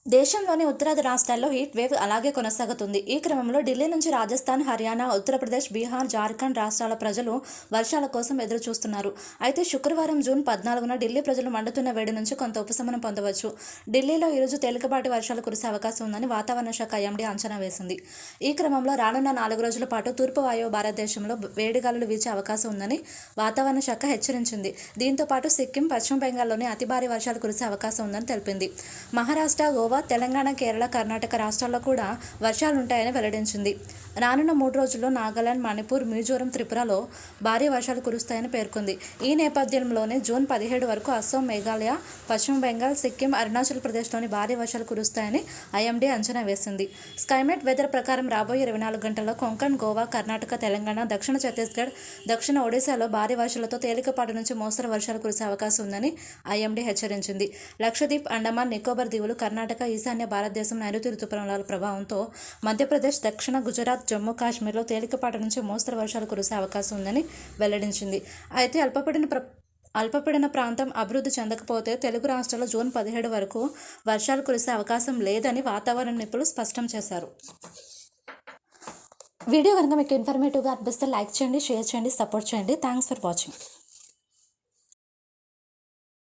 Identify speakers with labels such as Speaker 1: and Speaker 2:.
Speaker 1: దేశంలోని ఉత్తరాది రాష్ట్రాల్లో హీట్ వేవ్ అలాగే కొనసాగుతుంది. ఈ క్రమంలో ఢిల్లీ నుంచి రాజస్థాన్, హర్యానా, ఉత్తరప్రదేశ్, బీహార్, జార్ఖండ్ రాష్ట్రాల ప్రజలు వర్షాల కోసం ఎదురు చూస్తున్నారు. అయితే శుక్రవారం జూన్ 14న ఢిల్లీ ప్రజలు మండుతున్న వేడి నుంచి కొంత ఉపశమనం పొందవచ్చు. ఢిల్లీలో ఈరోజు తేలికపాటి వర్షాలు కురిసే అవకాశం ఉందని వాతావరణ శాఖ ఐఎండీ అంచనా వేసింది. ఈ క్రమంలో రానున్న 4 రోజుల పాటు తూర్పు వాయువ్య భారతదేశంలో వేడిగాలులు వీచే అవకాశం ఉందని వాతావరణ శాఖ హెచ్చరించింది. దీంతో పాటు సిక్కిం, పశ్చిమ బెంగాల్లోని అతి భారీ వర్షాలు కురిసే అవకాశం ఉందని తెలిపింది. మహారాష్ట్ర, గోవా, తెలంగాణ, కేరళ, కర్ణాటక రాష్ట్రాల్లో కూడా వర్షాలుంటాయని వెల్లడించింది. రానున్న 3 రోజుల్లో నాగాలాండ్, మణిపూర్, మిజోరం, త్రిపురలో భారీ వర్షాలు కురుస్తాయని పేర్కొంది. ఈ నేపథ్యంలోనే జూన్ 17 వరకు అస్సాం, మేఘాలయ, పశ్చిమ బెంగాల్, సిక్కిం, అరుణాచల్ ప్రదేశ్లోని భారీ వర్షాలు కురుస్తాయని ఐఎండీ అంచనా వేసింది. స్కైమెట్ వెదర్ ప్రకారం రాబోయే 24 గంటల్లో కొంకణ్, గోవా, కర్ణాటక, తెలంగాణ, దక్షిణ ఛత్తీస్గఢ్, దక్షిణ ఒడిశాలో భారీ వర్షాలతో తేలికపాటి నుంచి మోస్తరు వర్షాలు కురిసే అవకాశం ఉందని ఐఎండీ హెచ్చరించింది. లక్షద్వీప్, అండమాన్, నికోబార్ దీవులు, కర్ణాటక, ఈశాన్య భారతదేశం నైరుతి రుతుపవనాల ప్రభావంతో మధ్యప్రదేశ్, దక్షిణ గుజరాత్, జమ్మూ కాశ్మీర్లో తేలికపాటి నుంచి మోస్తరు వర్షాలు కురిసే అవకాశం ఉందని వెల్లడించింది. అయితే అల్పపీడన ప్రాంతం అభివృద్ధి చెందకపోతే తెలుగు రాష్ట్రాల్లో జూన్ 17 వరకు వర్షాలు కురిసే అవకాశం లేదని వాతావరణ నిపుణులు స్పష్టం చేశారు. వీడియో కనుక మీకు ఇన్ఫర్మేటివ్గా అనిపిస్తే లైక్ చేయండి, షేర్ చేయండి, సపోర్ట్ చేయండి. Thanks for watching.